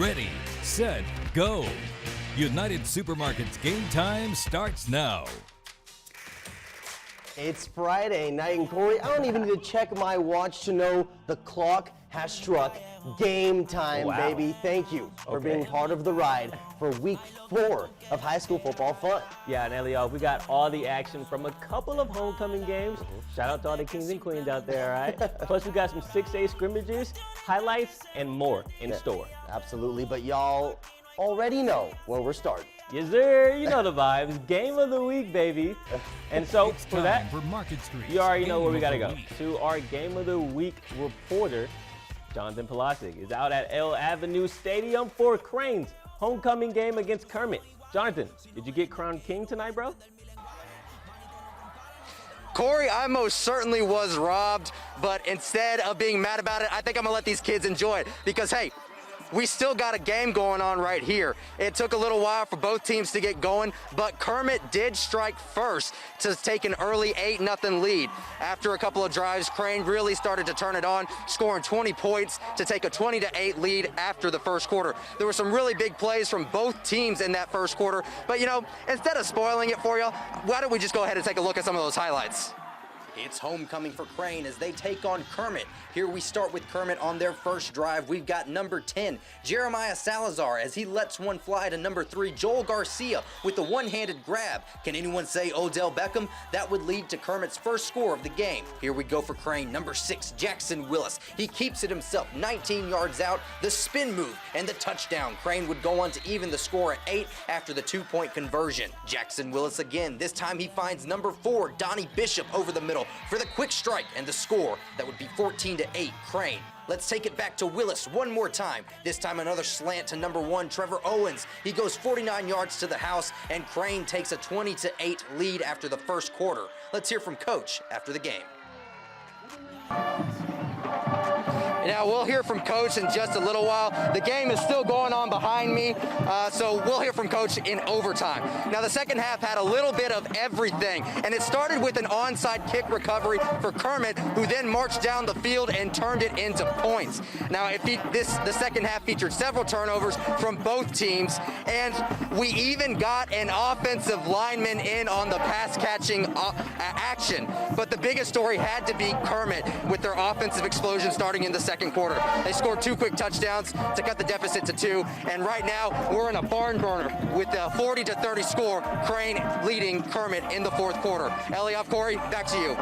Ready, set, go. United Supermarkets Game Time starts now. It's Friday night, and Corey, I don't even need to check my watch to know the clock has struck game time, baby. Thank you for being part of the ride for week 4 of high school football fun. Yeah, and Elliot, we got all the action from a couple of homecoming games. Shout out to all the kings and queens out there, all right? Plus, we got some 6A scrimmages, highlights, and more in store. Absolutely, but y'all already know where we're starting. Yes, sir. You know the vibes. Game of the week, baby. And so, It's for time that, for Market Street. you already know where we got to go. To our Game of the Week reporter, Jonathan Polasic is out at L Avenue Stadium for Crane's homecoming game against Kermit. Jonathan, did you get crowned king tonight, bro? Corey, I most certainly was robbed, but instead of being mad about it, I think I'm gonna let these kids enjoy it because, hey, we still got a game going on right here. It took a little while for both teams to get going, but Kermit did strike first to take an early 8-0 lead. After a couple of drives, Crane really started to turn it on, scoring 20 points to take a 20-8 lead after the first quarter. There were some really big plays from both teams in that first quarter, but you know, instead of spoiling it for you, why don't we just go ahead and take a look at some of those highlights? It's homecoming for Crane as they take on Kermit. Here we start with Kermit on their first drive. We've got number 10, Jeremiah Salazar, as he lets one fly to number 3, Joel Garcia, with the one-handed grab. Can anyone say Odell Beckham? That would lead to Kermit's first score of the game. Here we go for Crane, number 6, Jackson Willis. He keeps it himself, 19 yards out, the spin move, and the touchdown. Crane would go on to even the score at 8 after the 2-point conversion. Jackson Willis again. This time he finds number 4, Donnie Bishop, over the middle for the quick strike and the score. That would be 14-8 Crane. Let's take it back to Willis one more time. This time another slant to number 1, Trevor Owens. He goes 49 yards to the house, and Crane takes a 20-8 lead after the first quarter. Let's hear from Coach after the game. Now, we'll hear from Coach in just a little while. The game is still going on behind me, so we'll hear from Coach in overtime. Now, the second half had a little bit of everything, and it started with an onside kick recovery for Kermit, who then marched down the field and turned it into points. Now, the second half featured several turnovers from both teams, and we even got an offensive lineman in on the pass-catching action. But the biggest story had to be Kermit with their offensive explosion starting in the second quarter. They scored 2 quick touchdowns to cut the deficit to 2, and right now we're in a barn burner with a 40-30 score, Crane leading Kermit in the fourth quarter. Elliot, Corey, back to you.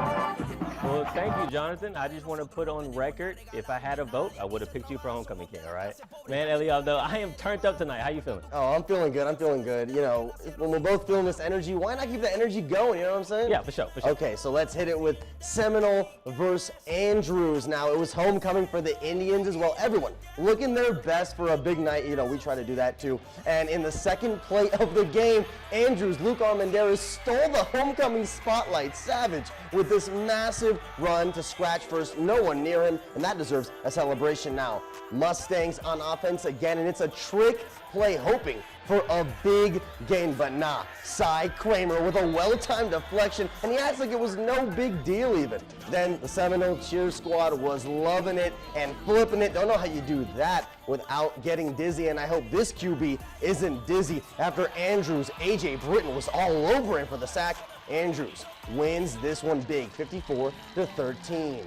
Well, thank you, Jonathan. I just want to put on record, if I had a vote, I would have picked you for homecoming king, all right? Man, Elliot, though, I am turned up tonight. How you feeling? Oh, I'm feeling good. I'm feeling good. You know, when we're both feeling this energy, why not keep the energy going? You know what I'm saying? Yeah, for sure, for sure. Okay, so let's hit it with Seminole versus Andrews. Now, it was homecoming for the Indians as well. Everyone looking their best for a big night. You know, we try to do that too. And in the second play of the game, Andrews, Luke Armendariz stole the homecoming spotlight. Savage with this massive run to scratch first. No one near him, and that deserves a celebration now. Mustangs on offense again, and it's a trick play hoping for a big gain, but nah. Cy Kramer with a well-timed deflection, and he acts like it was no big deal even. Then the Seminole cheer squad was loving it and flipping it. Don't know how you do that without getting dizzy, and I hope this QB isn't dizzy after Andrews. A.J. Britton was all over him for the sack. Andrews wins this one big, 54-13.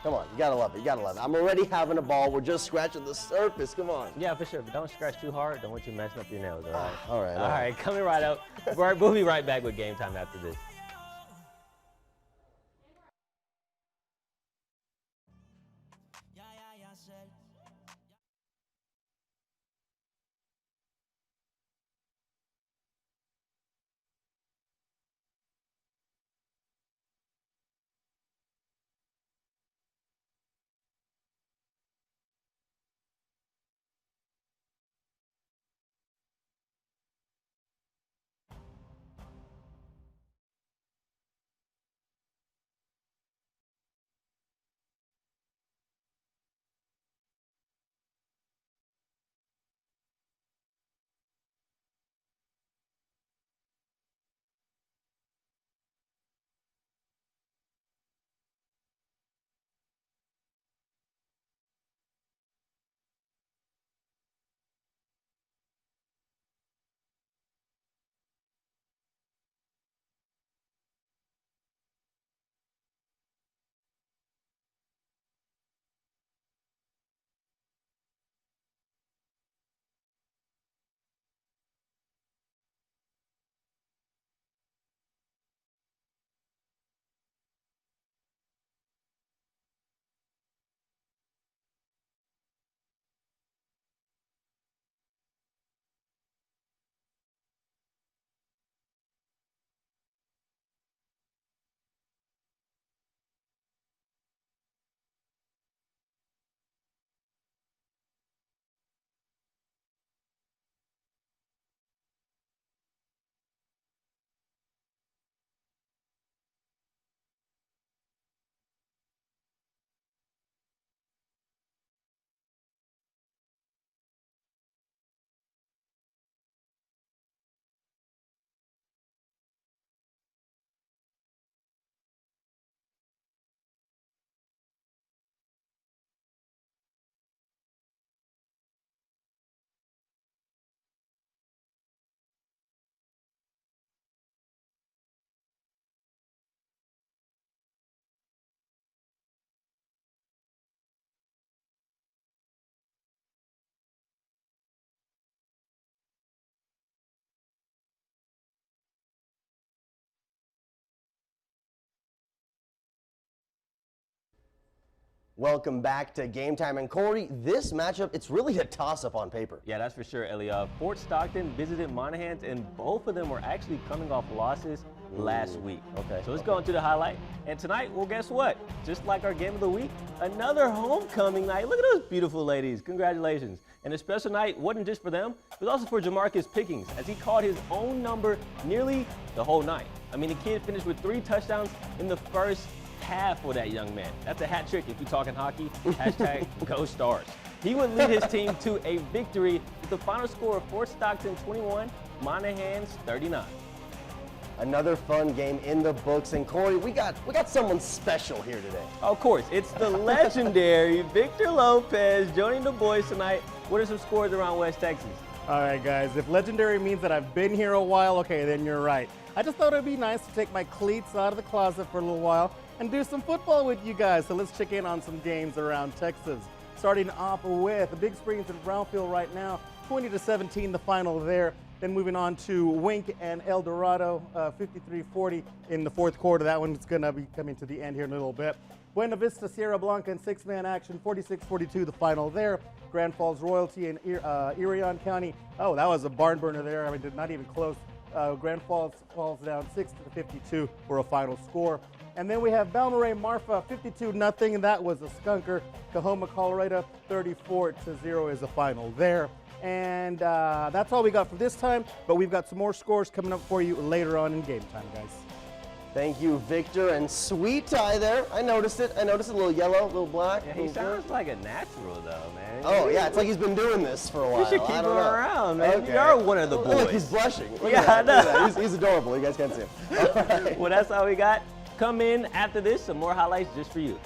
Come on, you gotta love it, you gotta love it. I'm already having a ball, we're just scratching the surface, come on. Yeah, for sure, but don't scratch too hard. Don't want you messing up your nails, all right? All right. All right, coming right up. We'll be right back with Game Time after this. Welcome back to Game Time. And Corey, this matchup, it's really a toss-up on paper. Yeah, that's for sure, Ellie. Fort Stockton visited Monahans, and both of them were actually coming off losses last week. Okay. So let's go into the highlight. And tonight, well, guess what? Just like our game of the week, another homecoming night. Look at those beautiful ladies. Congratulations. And a special night wasn't just for them, it was also for Jamarcus Pickens, as he called his own number nearly the whole night. I mean, the kid finished with 3 touchdowns in the first half for that young man. That's a hat trick if you're talking hockey. Hashtag Go Stars. He would lead his team to a victory with the final score of Fort Stockton 21, Monahans 39. Another fun game in the books. And Corey, we got someone special here today. Of course, it's the legendary Victor Lopez joining the boys tonight. What are some scores around West Texas? All right, guys, if legendary means that I've been here a while, okay, then you're right. I just thought it'd be nice to take my cleats out of the closet for a little while and do some football with you guys. So let's check in on some games around Texas. Starting off with the Big Springs and Brownfield right now, 20-17 the final there. Then moving on to Wink and El Dorado, 53-40 in the fourth quarter. That one's going to be coming to the end here in a little bit. Buena Vista, Sierra Blanca in 6-man action, 46-42 the final there. Grand Falls Royalty in Irion County. Oh, that was a barn burner there. I mean, not even close. Grand Falls falls down 60-52 for a final score. And then we have Balmorhea Marfa 52-0, and that was a skunker. Cahoma, Colorado 34-0 is the final there. And that's all we got for this time, but we've got some more scores coming up for you later on in Game Time, guys. Thank you, Victor. And sweet tie there. I noticed it. A little yellow, a little black. Yeah, he sounds like a natural, though, man. Oh, yeah, it's like he's been doing this for a while. You should keep him around, man. Okay. You are one of the boys. Look, he's blushing. Look Yeah, at that. I know. Look at that. He's adorable. You guys can't see him. All right. Well, that's all we got. Come in after this, some more highlights just for you.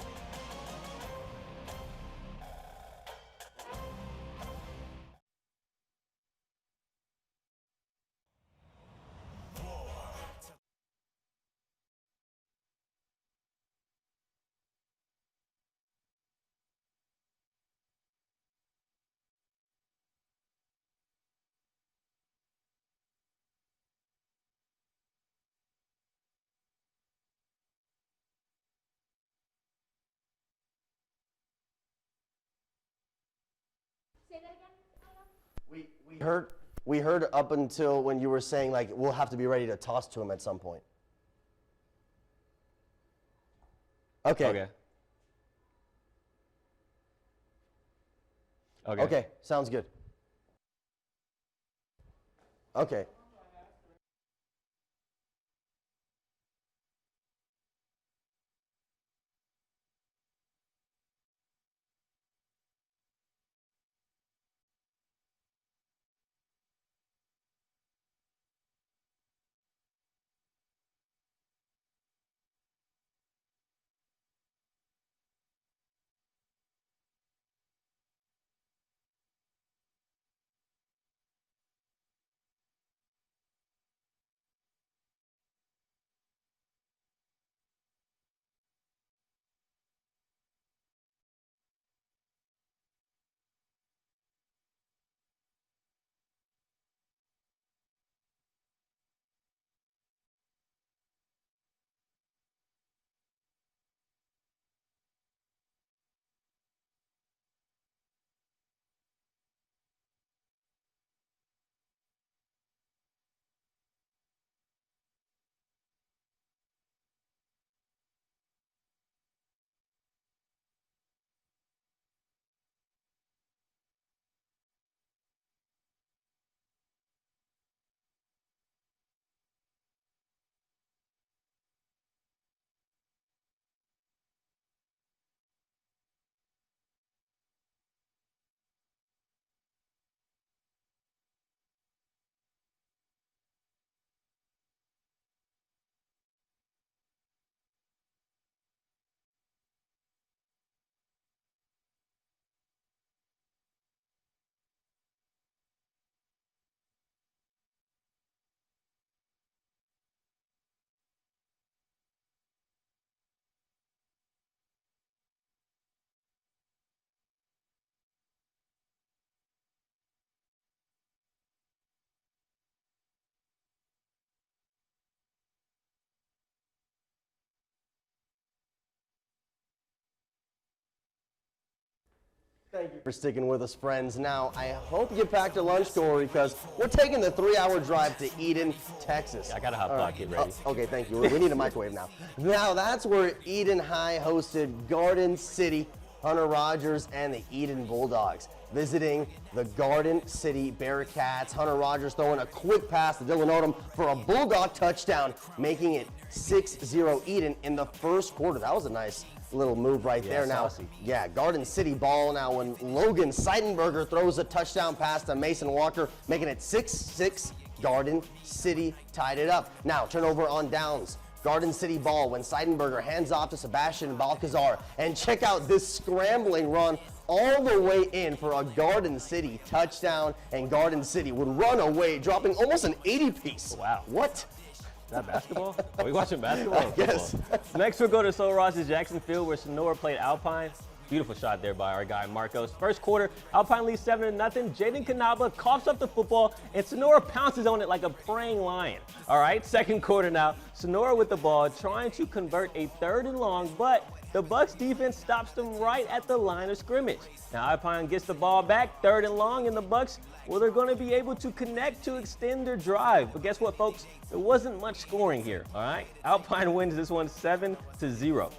We heard up until when you were saying, like, we'll have to be ready to toss to him at some point. Okay. Okay, sounds good. Okay. Thank you for sticking with us, friends. Now, I hope you packed your lunch, Corey, because we're taking the 3-hour drive to Eden, Texas. Yeah, I got a hot pot, get ready. Okay, thank you. We need a microwave now. Now, that's where Eden High hosted Garden City, Hunter Rogers, and the Eden Bulldogs, visiting the Garden City Bearcats. Hunter Rogers throwing a quick pass to Dylan Odom for a Bulldog touchdown, making it 6-0 Eden in the first quarter. That was a nice little move right there. Now, saucy. yeah, Garden City ball now when Logan Seidenberger throws a touchdown pass to Mason Walker, making it 6-6. Garden City tied it up. Now, turnover on downs. Garden City ball when Seidenberger hands off to Sebastian Balcazar. And check out this scrambling run all the way in for a Garden City touchdown. And Garden City would run away, dropping almost an 80-piece. Wow. What? Is that basketball? Are we watching basketball? Yes. Next, we'll go to Sul Ross's Jackson Field, where Sonora played Alpine. Beautiful shot there by our guy Marcos. First quarter, Alpine leads 7-0. Jaden Kanaba coughs up the football, and Sonora pounces on it like a praying lion. All right, second quarter now. Sonora with the ball, trying to convert a 3rd and long, but the Bucks defense stops them right at the line of scrimmage. Now Alpine gets the ball back, 3rd and long, and the Bucks, well, they're going to be able to connect to extend their drive. But guess what, folks? There wasn't much scoring here, all right? Alpine wins this one 7-0.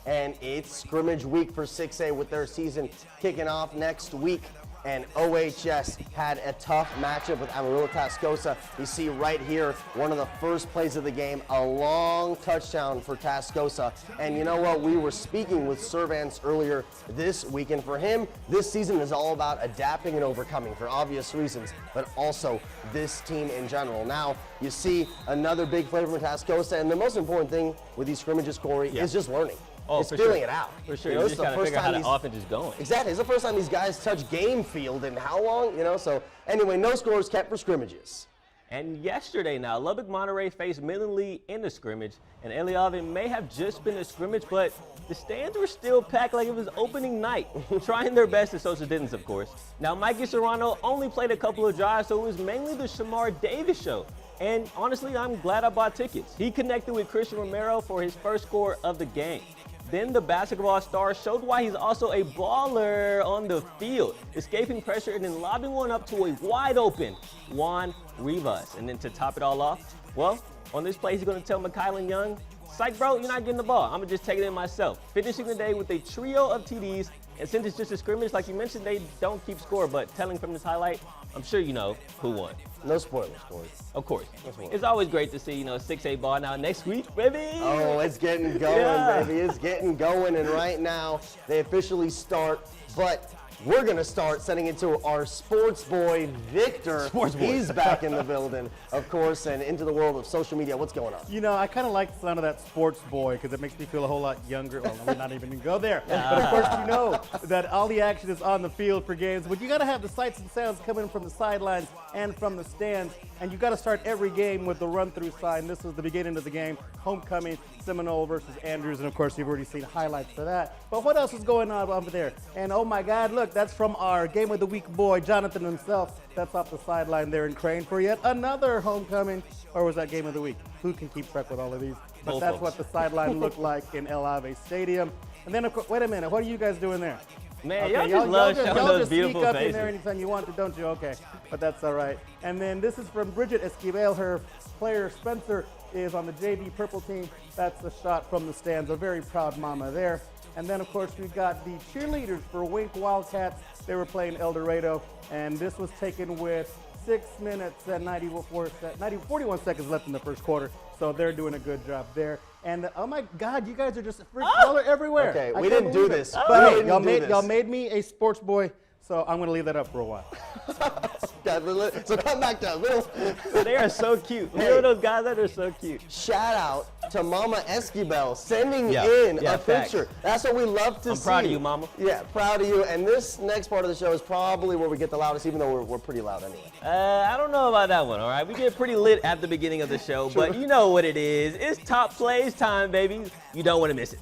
And it's scrimmage week for 6A with their season kicking off next week. And OHS had a tough matchup with Amarillo Tascosa. You see right here, one of the first plays of the game, a long touchdown for Tascosa. And you know what? We were speaking with Servance earlier this week, and for him, this season is all about adapting and overcoming for obvious reasons, but also this team in general. Now, you see another big play from Tascosa, and the most important thing with these scrimmages, Corey, is just learning. Oh, it's for feeling sure. it out. For sure. You know, You it's just got the to first figure out how time the offense is going. Exactly. It's the first time these guys touch game field in how long, you know? So anyway, no scores kept for scrimmages. And yesterday now, Lubbock Monterey faced Midland Lee in the scrimmage, and Eliavin may have just been a scrimmage, but the stands were still packed like it was opening night, trying their best to social distance, of course. Now, Mikey Serrano only played a couple of drives, so it was mainly the Shamar Davis show. And honestly, I'm glad I bought tickets. He connected with Christian Romero for his first score of the game. Then the basketball star showed why he's also a baller on the field, escaping pressure and then lobbing one up to a wide open Juan Rivas. And then to top it all off, well, on this play, he's going to tell McKylan Young, psych, bro, you're not getting the ball. I'm going to just take it in myself. Finishing the day with a trio of TDs. And since it's just a scrimmage, like you mentioned, they don't keep score, but telling from this highlight, I'm sure you know who won. No spoilers, Corey. Of course. No spoilers. It's always great to see, 6A ball now next week, baby. Oh, it's getting going, Yeah. baby. It's getting going. And right now, they officially start. But we're going to start sending it to our sports boy, Victor. Sports boy. He's back in the building, of course, and into the world of social media. What's going on? You know, I kind of like the sound of that sports boy because it makes me feel a whole lot younger. Well, we're not even going to go there. But of course, you know that all the action is on the field for games. But you got to have the sights and sounds coming from the sidelines and from the stands. And you got to start every game with the run-through sign. This was the beginning of the game. Homecoming, Seminole versus Andrews. And of course, you've already seen highlights for that. But what else is going on over there? And oh my God, look, that's from our Game of the Week boy, Jonathan himself. That's off the sideline there in Crane for yet another homecoming. Or was that Game of the Week? Who can keep track with all of these? But Both that's folks. what the sideline looked like in El Ave Stadium. And then, of course, wait a minute, what are you guys doing there? Man, y'all just love showing y'all those just beautiful sneak up faces. in there anytime you want to, don't you? Okay, but that's all right. And then this is from Bridget Esquivel. Her player Spencer is on the JV purple team. That's a shot from the stands. A very proud mama there. And then, of course, we got the cheerleaders for Wink Wildcats. They were playing El Dorado, and this was taken with 6 minutes and 41 seconds left in the first quarter. So they're doing a good job there. And oh my God, you guys are just y'all are everywhere. Okay, I we can't didn't do believe it. this. But We hey, didn't do this. y'all made me a sports boy, so I'm gonna leave that up for a while. So come back to little. They are so cute. Hey. You know those guys that are so cute. Shout out to Mama Esquivel sending Yeah, in yeah, a facts. picture. That's what we love to see. I'm proud of you, Mama. Yeah, proud of you. And this next part of the show is probably where we get the loudest, even though we're pretty loud anyway. I don't know about that one, all right? We get pretty lit at the beginning of the show, but you know what it is. It's top plays time, baby. You don't want to miss it.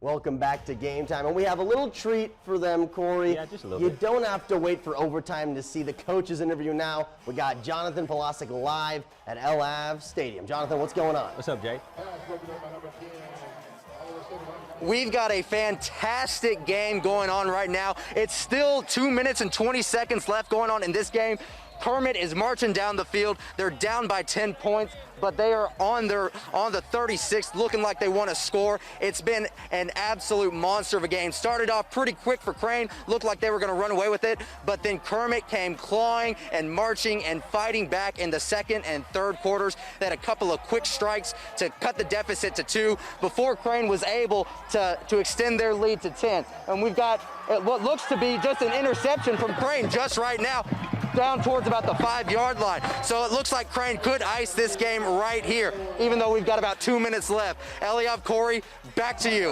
Welcome back to Game Time, and we have a little treat for them, Corey. Yeah, just a little You bit. don't have to wait for overtime to see the coaches interview now. We got Jonathan Polasic live at LAV Stadium. Jonathan, what's going on? What's up, Jay? We've got a fantastic game going on right now. It's still 2 minutes and 20 seconds left going on in this game. KERMIT is marching down the field. They're down by 10 points, but they are on the 36th, looking like they want to score. It's been an absolute monster of a game. Started off pretty quick for Crane, looked like they were going to run away with it, but then KERMIT came clawing and marching and fighting back in the second and third quarters. They had a couple of quick strikes to cut the deficit to 2 before Crane was able to extend their lead to 10. And we've got what looks to be just an interception from Crane just right now, down towards about the 5-yard line. So it looks like Crane could ice this game right here, even though we've got about 2 minutes left. Eliav, Corey, back to you.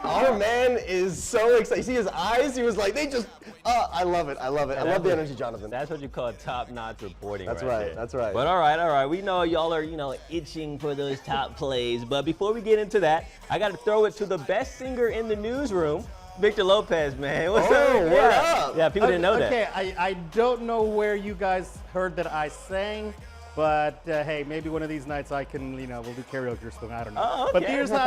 Our man is so excited. You see his eyes? He was like, I love it. I love it. I love the energy, Jonathan. That's what you call top-notch reporting. That's right right. there. That's right. But all right. We know y'all are, itching for those top plays. But before we get into that, I got to throw it to the best singer in the newsroom, Victor Lopez, man. What's up? What up? Yeah, people didn't know that. Okay, I don't know where you guys heard that I sang, but hey, maybe one of these nights I can, we'll do karaoke or something. I don't know. Oh, okay.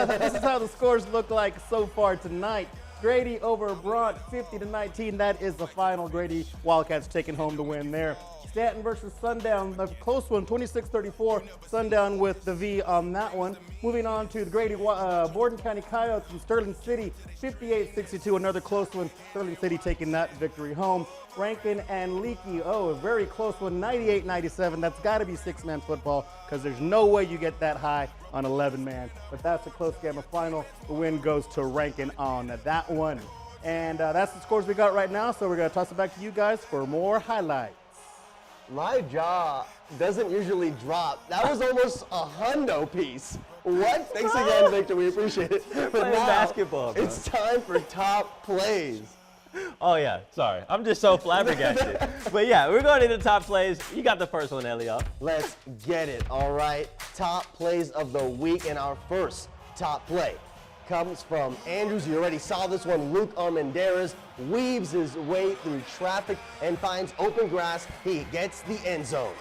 But this is how the scores look like so far tonight. Grady over Bront, 50-19. That is the final. Grady Wildcats taking home the win there. Stanton versus Sundown, a close one, 26-34. Sundown with the V on that one. Moving on to the Grady Borden County Coyotes and Sterling City, 58-62. Another close one. Sterling City taking that victory home. Rankin and Leakey, a very close one, 98-97. That's got to be 6-man football because there's no way you get that high on 11-man. But that's a close game. A final. The win goes to Rankin on that one. And that's the scores we got right now. So we're going to toss it back to you guys for more highlights. My jaw doesn't usually drop. That was almost a hundo piece. What? Thanks again, Victor. We appreciate it. But playing now, basketball, bro. it's time for top plays. Oh, yeah. Sorry. I'm just so flabbergasted. But yeah, we're going into the top plays. You got the first one, Elliot. Let's get it. All right. Top plays of the week, and our first top play comes from Andrews. You already saw this one. Luke Armendariz weaves his way through traffic and finds open grass. He gets the end zone.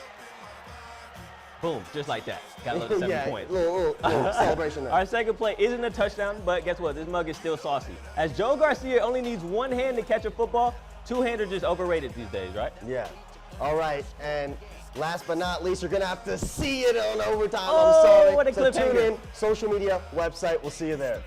Boom, just like that. Got a little 7 points. Little celebration there. Our second play isn't a touchdown, but guess what? This mug is still saucy. As Joe Garcia only needs one hand to catch a football, two-handers are just overrated these days, right? Yeah. All right, and last but not least, you're going to have to see it on overtime. Oh, I'm sorry. what a So tune cliffhanger. in, social media, website. We'll see you there.